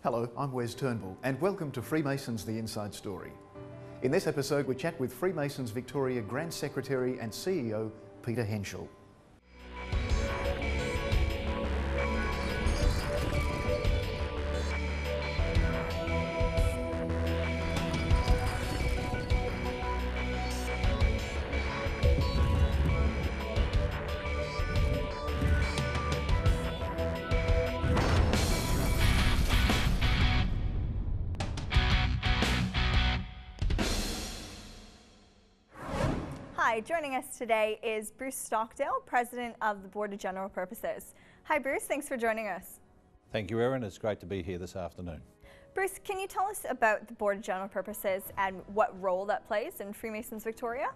Hello, I'm Wes Turnbull and welcome to Freemasons The Inside Story. In this episode we chat with Freemasons Victoria Grand Secretary and CEO Peter Henschel. Hi, joining us today is Bruce Stockdale, President of the Board of General Purposes. Hi Bruce, thanks for joining us. Thank you, Erin. It's great to be here this afternoon. Bruce, can you tell us about the Board of General Purposes and what role that plays in Freemasons Victoria?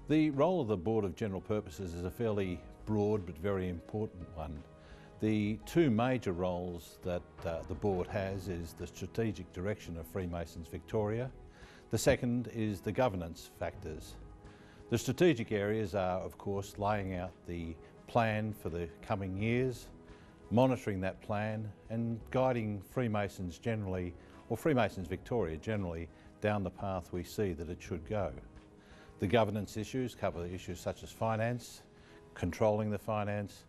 The role of the Board of General Purposes is a fairly broad but very important one. The two major roles that the board has is the strategic direction of Freemasons Victoria. The second is the governance factors. The strategic areas are, of course, laying out the plan for the coming years, monitoring that plan and guiding Freemasons generally, or Freemasons Victoria generally, down the path we see that it should go. The governance issues cover issues such as finance, controlling the finance,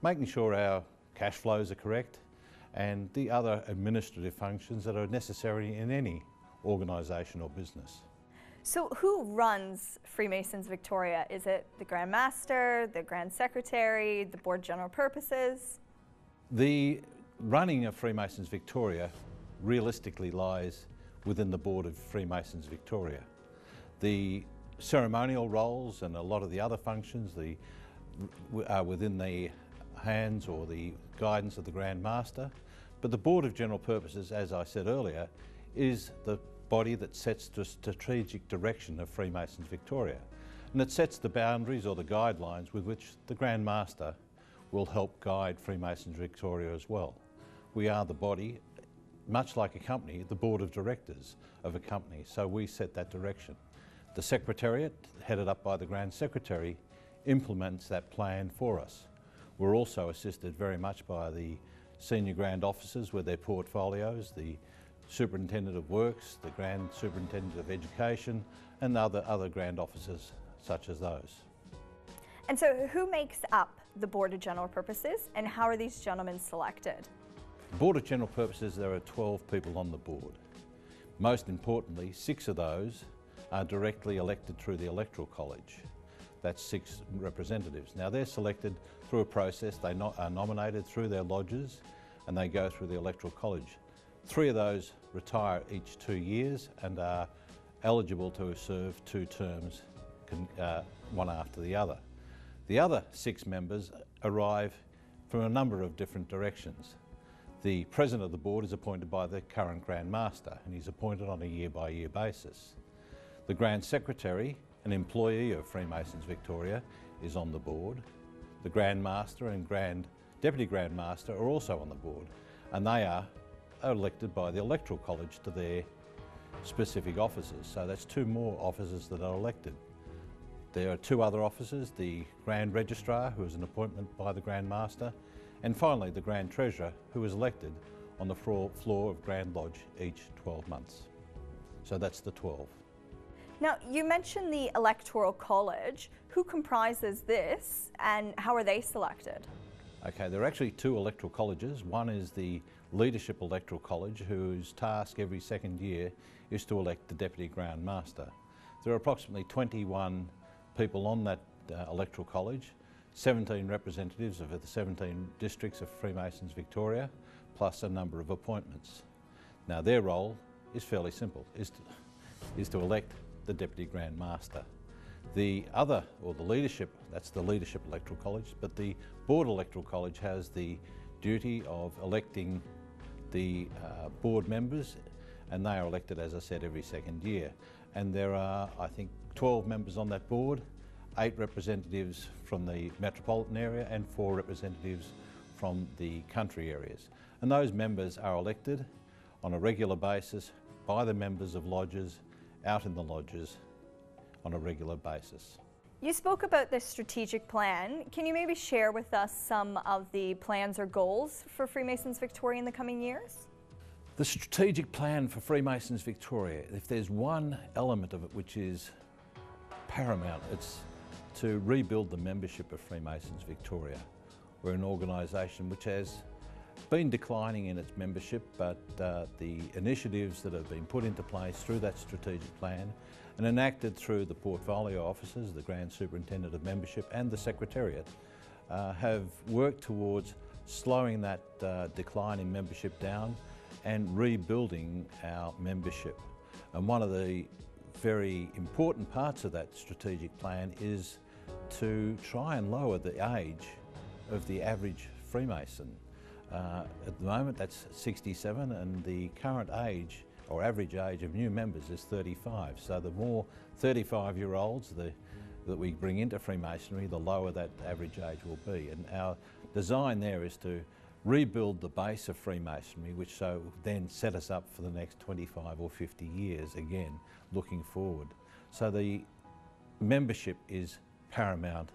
making sure our cash flows are correct, and the other administrative functions that are necessary in any organisation or business. So who runs Freemasons Victoria? Is it the Grand Master, the Grand Secretary, the Board of General Purposes? The running of Freemasons Victoria realistically lies within the Board of Freemasons Victoria. The ceremonial roles and a lot of the other functions are within the hands or the guidance of the Grand Master, but the Board of General Purposes, as I said earlier, is the body that sets the strategic direction of Freemasons Victoria, and it sets the boundaries or the guidelines with which the Grand Master will help guide Freemasons Victoria as well. We are the body, much like a company, the board of directors of a company, so we set that direction. The Secretariat, headed up by the Grand Secretary, implements that plan for us. We're also assisted very much by the Senior Grand Officers with their portfolios, the Superintendent of Works, the Grand Superintendent of Education, and other Grand Officers such as those. And so who makes up the Board of General Purposes and how are these gentlemen selected? Board of General Purposes, there are 12 people on the board. Most importantly, 6 of those are directly elected through the Electoral College. That's 6 representatives. Now they're selected through a process. They are nominated through their lodges and they go through the Electoral College. 3 of those retire each 2 years and are eligible to serve 2 terms, one after the other. The other 6 members arrive from a number of different directions. The President of the Board is appointed by the current Grand Master and he's appointed on a year-by-year basis. The Grand Secretary, an employee of Freemasons Victoria, is on the board. The Grand Master and Deputy Grand Master are also on the board, and they are elected by the Electoral College to their specific offices. So that's 2 more officers that are elected. There are 2 other officers, the Grand Registrar, who is an appointment by the Grand Master, and finally the Grand Treasurer, who is elected on the floor of Grand Lodge each 12 months. So that's the 12. Now, you mentioned the Electoral College. Who comprises this and how are they selected? Okay, there are actually 2 electoral colleges. One is the Leadership Electoral College, whose task every 2nd year is to elect the Deputy Grand Master. There are approximately 21 people on that Electoral College, 17 representatives of the 17 districts of Freemasons Victoria, plus a number of appointments. Now their role is fairly simple, is to elect the Deputy Grand Master. The other, or the leadership, that's the Leadership Electoral College, but the Board Electoral College has the duty of electing the board members, and they are elected, as I said, every 2nd year. And there are, I think, 12 members on that board, 8 representatives from the metropolitan area and 4 representatives from the country areas. And those members are elected on a regular basis by the members of lodges, out in the lodges on a regular basis. You spoke about the strategic plan. Can you maybe share with us some of the plans or goals for Freemasons Victoria in the coming years? The strategic plan for Freemasons Victoria, if there's one element of it which is paramount, it's to rebuild the membership of Freemasons Victoria. We're an organisation which has been declining in its membership, but the initiatives that have been put into place through that strategic plan and enacted through the portfolio officers, the Grand Superintendent of Membership and the Secretariat have worked towards slowing that decline in membership down and rebuilding our membership. And one of the very important parts of that strategic plan is to try and lower the age of the average Freemason. At the moment that's 67, and the current age or average age of new members is 35. So the more 35-year-olds that we bring into Freemasonry, the lower that average age will be. And our design there is to rebuild the base of Freemasonry, which so then set us up for the next 25 or 50 years again, looking forward. So the membership is paramount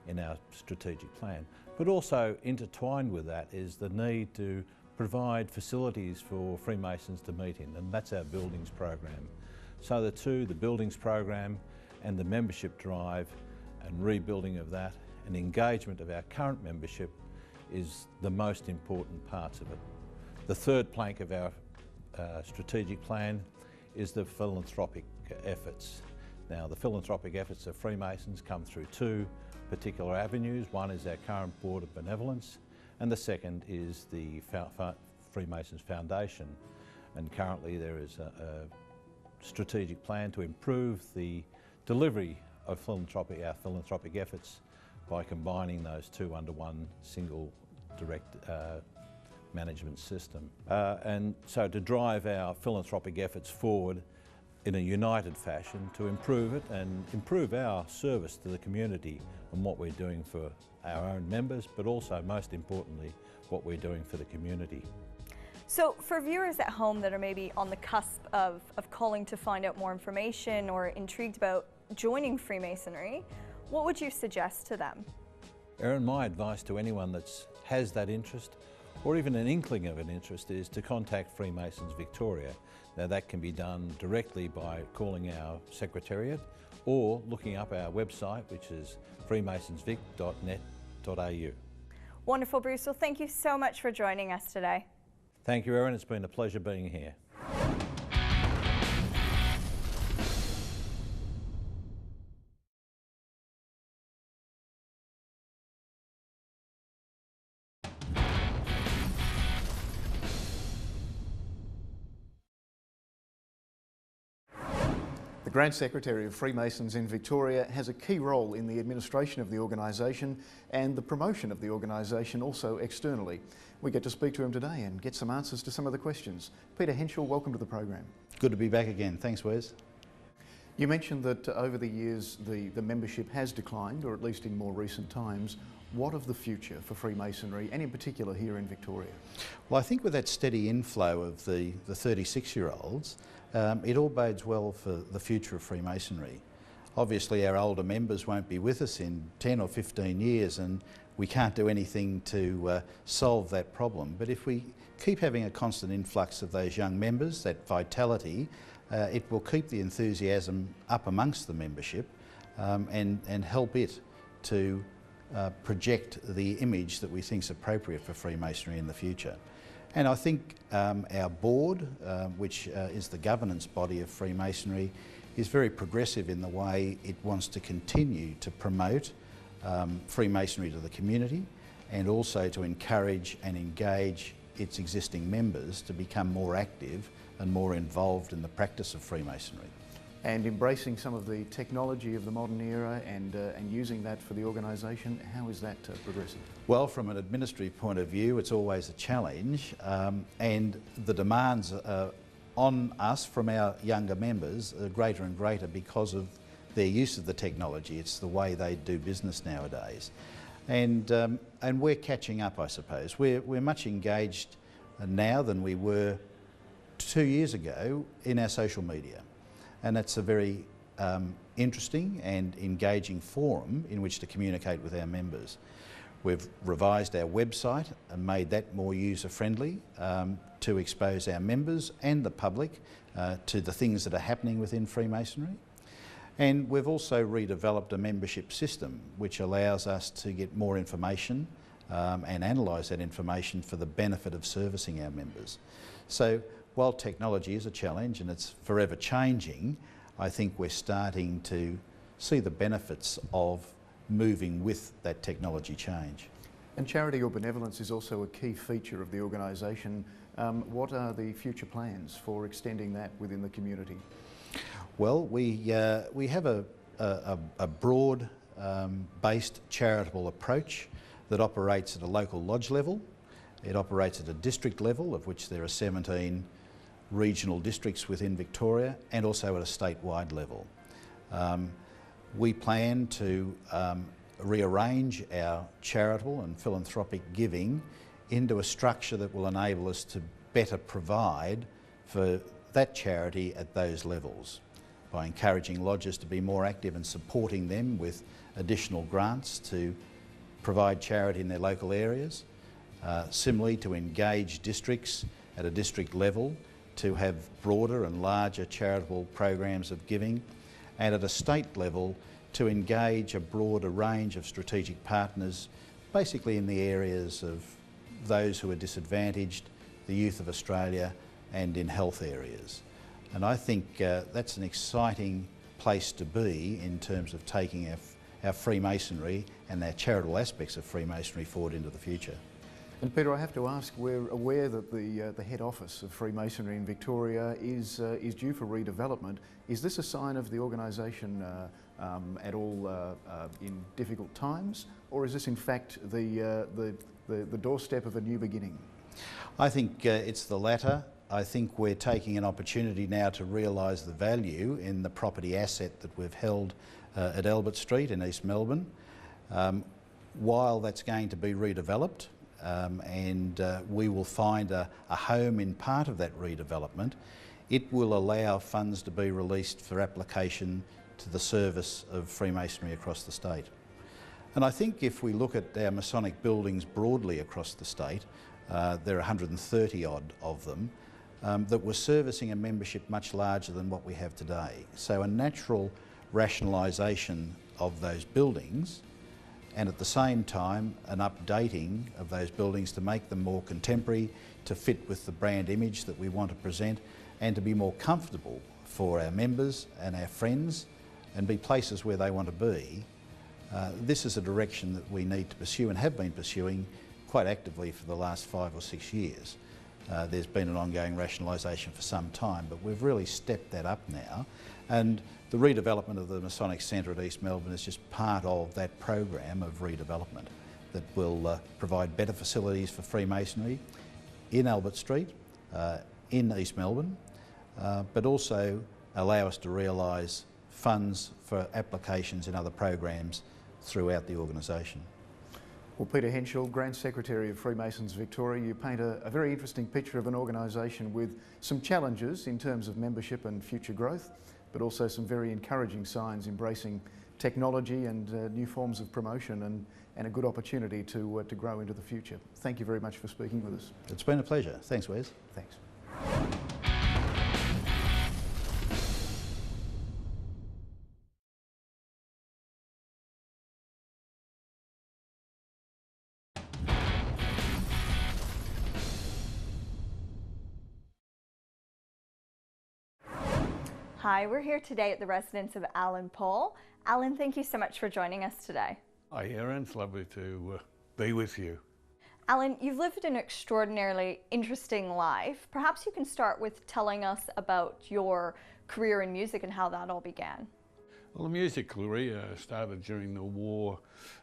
in our strategic plan. But also intertwined with that is the need to provide facilities for Freemasons to meet in, and that's our buildings program. So the two, the buildings program and the membership drive and rebuilding of that and engagement of our current membership is the most important parts of it. The third plank of our strategic plan is the philanthropic efforts. Now, the philanthropic efforts of Freemasons come through two particular avenues. One is our current Board of Benevolence, and the second is the Freemasons Foundation. And currently there is a strategic plan to improve the delivery of our philanthropic efforts by combining those two under one single direct management system. And so to drive our philanthropic efforts forward in a united fashion to improve it and improve our service to the community and what we're doing for our own members, but also most importantly what we're doing for the community. So for viewers at home that are maybe on the cusp of calling to find out more information or intrigued about joining Freemasonry, what would you suggest to them? Erin, my advice to anyone that has that interest or even an inkling of an interest is to contact Freemasons Victoria. Now that can be done directly by calling our Secretariat or looking up our website, which is freemasonsvic.net.au. Wonderful, Bruce. Well, thank you so much for joining us today. Thank you, Erin. It's been a pleasure being here. The Grand Secretary of Freemasons in Victoria has a key role in the administration of the organisation and the promotion of the organisation also externally. We get to speak to him today and get some answers to some of the questions. Peter Henschel, welcome to the program. Good to be back again. Thanks, Wes. You mentioned that over the years the membership has declined, or at least in more recent times. What of the future for Freemasonry, and in particular here in Victoria? Well, I think with that steady inflow of the 36-year-olds, it all bodes well for the future of Freemasonry. Obviously our older members won't be with us in 10 or 15 years and we can't do anything to solve that problem. But if we keep having a constant influx of those young members, that vitality, it will keep the enthusiasm up amongst the membership and help it to project the image that we think is appropriate for Freemasonry in the future. And I think our board, which is the governance body of Freemasonry, is very progressive in the way it wants to continue to promote Freemasonry to the community and also to encourage and engage its existing members to become more active and more involved in the practice of Freemasonry. And embracing some of the technology of the modern era and using that for the organisation, how is that progressing? Well, from an administrative point of view, it's always a challenge, and the demands on us from our younger members are greater and greater because of their use of the technology. It's the way they do business nowadays. And we're catching up, I suppose. We're much engaged now than we were 2 years ago in our social media. And that's a very interesting and engaging forum in which to communicate with our members. We've revised our website and made that more user-friendly to expose our members and the public to the things that are happening within Freemasonry. And we've also redeveloped a membership system which allows us to get more information and analyse that information for the benefit of servicing our members. So while technology is a challenge and it's forever changing, I think we're starting to see the benefits of moving with that technology change. And charity or benevolence is also a key feature of the organisation. What are the future plans for extending that within the community? Well, we have a broad based charitable approach that operates at a local lodge level. It operates at a district level, of which there are 17 regional districts within Victoria, and also at a statewide level. We plan to rearrange our charitable and philanthropic giving into a structure that will enable us to better provide for that charity at those levels, by encouraging lodges to be more active and supporting them with additional grants to provide charity in their local areas. Similarly, to engage districts at a district level to have broader and larger charitable programs of giving, and at a state level to engage a broader range of strategic partners, basically in the areas of those who are disadvantaged, the youth of Australia, and in health areas. And I think that's an exciting place to be in terms of taking our Freemasonry and our charitable aspects of Freemasonry forward into the future. And Peter, I have to ask, we're aware that the head office of Freemasonry in Victoria is due for redevelopment. Is this a sign of the organisation at all in difficult times, or is this in fact the doorstep of a new beginning? I think it's the latter. I think we're taking an opportunity now to realise the value in the property asset that we've held at Albert Street in East Melbourne. While that's going to be redeveloped, and we will find a home in part of that redevelopment, it will allow funds to be released for application to the service of Freemasonry across the state. And I think if we look at our Masonic buildings broadly across the state, there are 130 odd of them, that were servicing a membership much larger than what we have today. So a natural rationalisation of those buildings, and at the same time an updating of those buildings to make them more contemporary, to fit with the brand image that we want to present, and to be more comfortable for our members and our friends and be places where they want to be. This is a direction that we need to pursue and have been pursuing quite actively for the last 5 or 6 years. There's been an ongoing rationalisation for some time, but we've really stepped that up now, and the redevelopment of the Masonic Centre at East Melbourne is just part of that program of redevelopment that will provide better facilities for Freemasonry in Albert Street, in East Melbourne, but also allow us to realise funds for applications in other programs throughout the organisation. Well, Peter Henschel, Grand Secretary of Freemasons Victoria, you paint a very interesting picture of an organisation with some challenges in terms of membership and future growth, but also some very encouraging signs embracing technology and new forms of promotion, and a good opportunity to grow into the future. Thank you very much for speaking with us. It's been a pleasure. Thanks, Wes. Thanks. Hi, we're here today at the residence of Allan Paull. Allan, thank you so much for joining us today. Hi Erin, it's lovely to be with you. Allan, you've lived an extraordinarily interesting life. Perhaps you can start with telling us about your career in music and how that all began. Well, the music career started during the war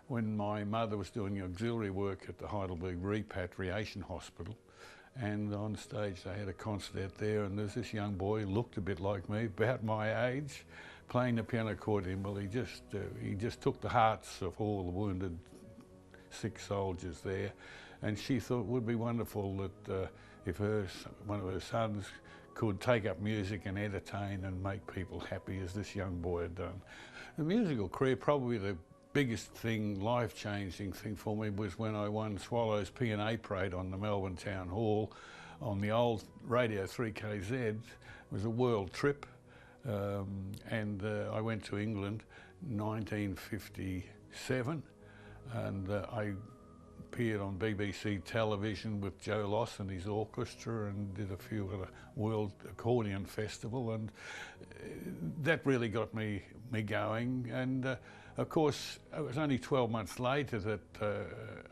when my mother was doing auxiliary work at the Heidelberg Repatriation Hospital. And on stage they had a concert out there, and there's this young boy who looked a bit like me, about my age, playing the piano accordion. Well, he just took the hearts of all the wounded, sick soldiers there, and she thought it would be wonderful that if one of her sons could take up music and entertain and make people happy as this young boy had done. The musical career, probably biggest thing, life-changing thing for me was when I won Swallows P&A Parade on the Melbourne Town Hall on the old Radio 3KZ. It was a world trip, and I went to England 1957, and I appeared on BBC television with Joe Loss and his orchestra, and did a few at a World Accordion Festival, and that really got me going. And of course, it was only 12 months later that,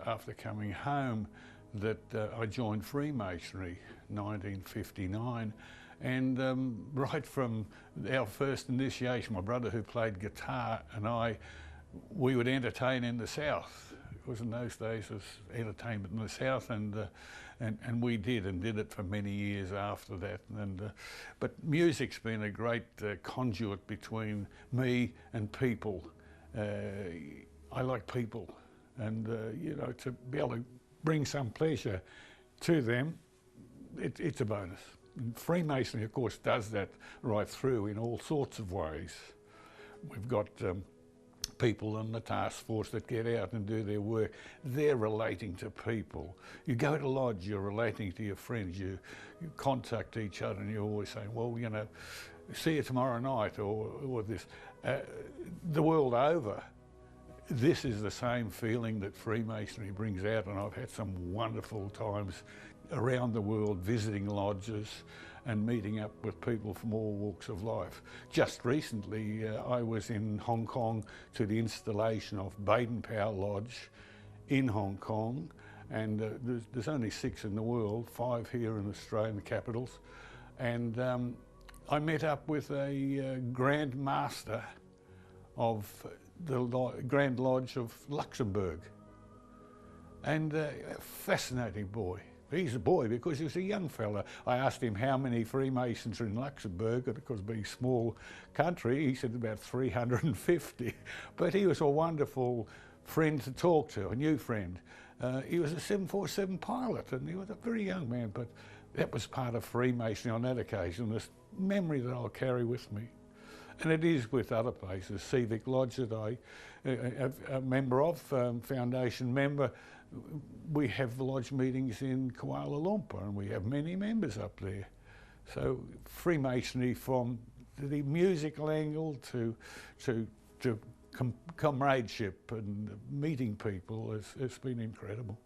after coming home, that I joined Freemasonry, 1959. And right from our first initiation, my brother, who played guitar, and we would entertain in the south. It was in those days, it was entertainment in the south, and we did it for many years after that. But music's been a great conduit between me and people. I like people, and you know, to be able to bring some pleasure to them, it's a bonus. And Freemasonry, of course, does that right through in all sorts of ways. We've got people in the task force that get out and do their work. They're relating to people. You go to lodge, you're relating to your friends. You contact each other, and you're always saying, well, you know, see you tomorrow night, or this. The world over, this is the same feeling that Freemasonry brings out, and I've had some wonderful times around the world visiting lodges and meeting up with people from all walks of life. Just recently, I was in Hong Kong to the installation of Baden-Powell Lodge in Hong Kong, and there's only 6 in the world, 5 here in Australian capitals, and I met up with a Grand Master of the Grand Lodge of Luxembourg, and a fascinating boy. He's a boy because he was a young fella. I asked him how many Freemasons are in Luxembourg, and of course, being a small country, he said about 350. But he was a wonderful friend to talk to, a new friend. He was a 747 pilot, and he was a very young man, but that was part of Freemasonry on that occasion, this memory that I'll carry with me. And it is with other places. Seavic Lodge that I am a member of, foundation member. We have lodge meetings in Kuala Lumpur, and we have many members up there. So Freemasonry, from the musical angle to comradeship and meeting people, it's been incredible.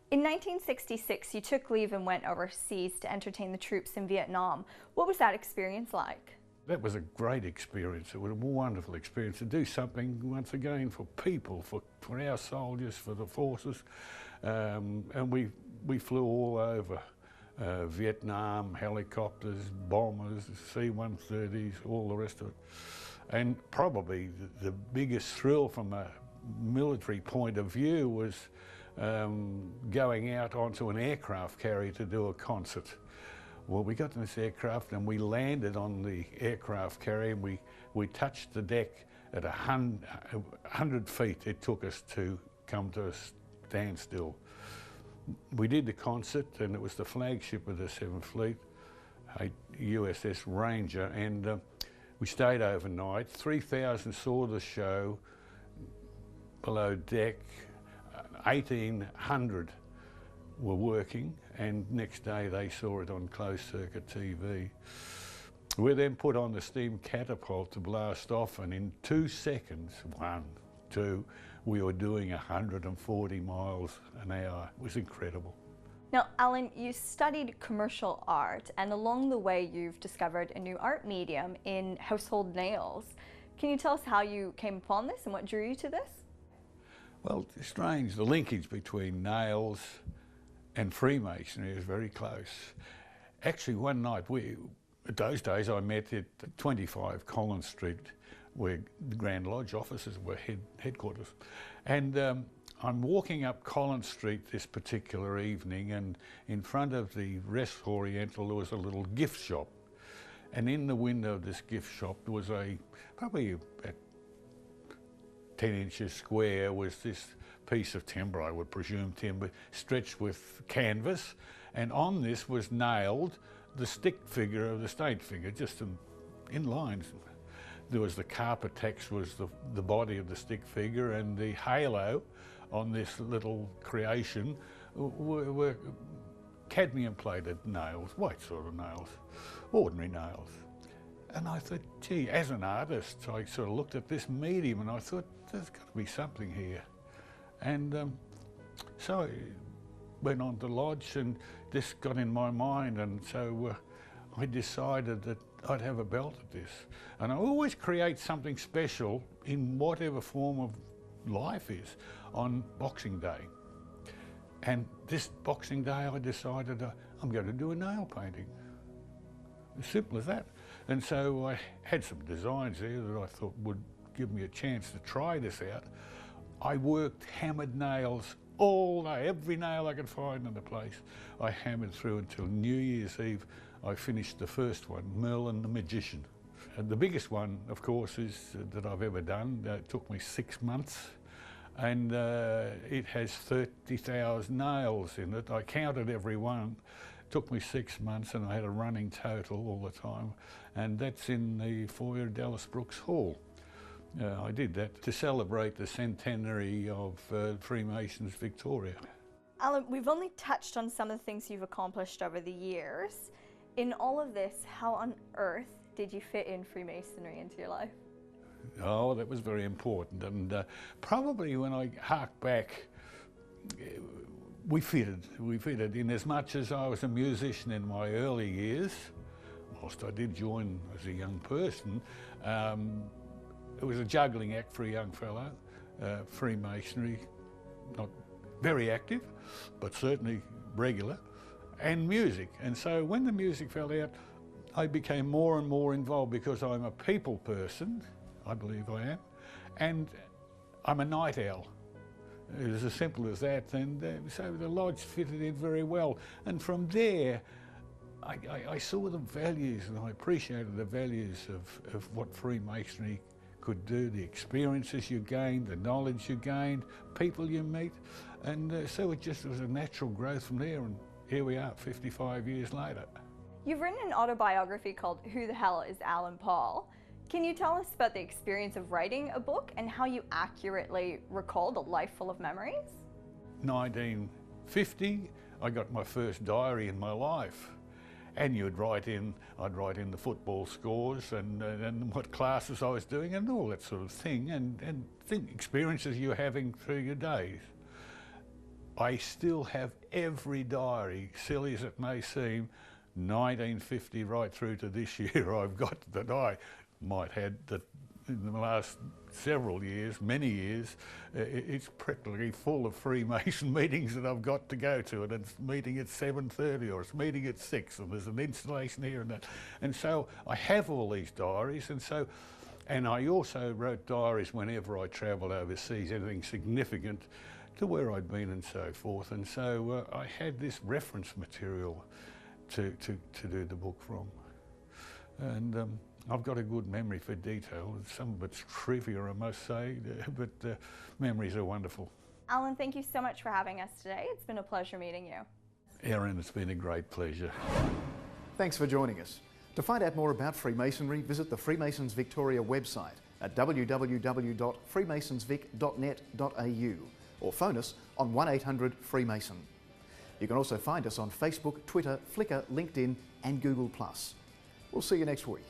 In 1966, you took leave and went overseas to entertain the troops in Vietnam. What was that experience like? That was a great experience. It was a wonderful experience to do something, once again, for people, for our soldiers, for the forces. And we flew all over Vietnam, helicopters, bombers, C-130s, all the rest of it. And probably the biggest thrill from a military point of view was going out onto an aircraft carrier to do a concert. Well, we got in this aircraft and we landed on the aircraft carrier, and we touched the deck at 100 feet. It took us to come to a standstill. We did the concert, and it was the flagship of the 7th Fleet, a USS Ranger, and we stayed overnight. 3,000 saw the show below deck. 1,800 were working, and next day they saw it on closed circuit TV. We then put on the steam catapult to blast off, and in 2 seconds, 1, 2, we were doing 140 miles an hour. It was incredible. Now, Allan, you studied commercial art, and along the way you've discovered a new art medium in household nails. Can you tell us how you came upon this and what drew you to this? Well, it's strange. The linkage between nails and Freemasonry is very close. Actually, one night, at those days, I met at 25 Collins Street, where the Grand Lodge offices were headquarters. And I'm walking up Collins Street this particular evening, and in front of the Rest Oriental there was a little gift shop. And in the window of this gift shop there was probably about 10 inches square, was this piece of timber, I would presume timber, stretched with canvas, and on this was nailed the stick figure of the state figure, just in lines. there was the carpet text was the body of the stick figure, and the halo on this little creation were cadmium plated nails, white sort of nails, ordinary nails. And I thought, gee, as an artist, I sort of looked at this medium and I thought, there's got to be something here. And so I went on to lodge, and this got in my mind, and so I decided that I'd have a belt at this. And I always create something special in whatever form of life is on Boxing Day. And this Boxing Day I decided I'm going to do a nail painting. As simple as that. And so I had some designs there that I thought would give me a chance to try this out. I worked hammered nails all day, every nail I could find in the place. I hammered through until New Year's Eve. I finished the first one, Merlin the Magician. And the biggest one, of course, is that I've ever done. It took me 6 months, and it has 30,000 nails in it. I counted every one. It took me 6 months, and I had a running total all the time, and that's in the foyer of Dallas Brooks Hall. I did that to celebrate the centenary of Freemasons Victoria. Allan, we've only touched on some of the things you've accomplished over the years. In all of this, how on earth did you fit in Freemasonry into your life? Oh, that was very important, and probably when I hark back, we fitted in as much as I was a musician in my early years. Whilst I did join as a young person, it was a juggling act for a young fellow. Freemasonry, not very active, but certainly regular, and music. And so when the music fell out, I became more and more involved because I'm a people person, I believe I am, and I'm a night owl. It was as simple as that, and so the lodge fitted in very well. And from there, I saw the values, and I appreciated the values of what Freemasonry could do, the experiences you gained, the knowledge you gained, people you meet, and so it just was a natural growth from there, and here we are 55 years later. You've written an autobiography called Who the Hell is Allan Paull? Can you tell us about the experience of writing a book and how you accurately recalled a life full of memories? 1950, I got my first diary in my life. And I'd write in the football scores and what classes I was doing and all that sort of thing, and experiences you're having through your days. I still have every diary, silly as it may seem, 1950 right through to this year I've got that I might have that in the last several years, many years, it's practically full of Freemason meetings that I've got to go to, and it's meeting at 7:30 or it's meeting at 6, and there's an installation here and that. And so I have all these diaries, and I also wrote diaries whenever I travelled overseas, anything significant to where I'd been and so forth. And so I had this reference material to do the book from. And I've got a good memory for detail. Some of it's trivia, I must say, but memories are wonderful. Allan, thank you so much for having us today. It's been a pleasure meeting you. Erin, it's been a great pleasure. Thanks for joining us. To find out more about Freemasonry, visit the Freemasons Victoria website at www.freemasonsvic.net.au or phone us on 1800 Freemason. You can also find us on Facebook, Twitter, Flickr, LinkedIn and Google+. We'll see you next week.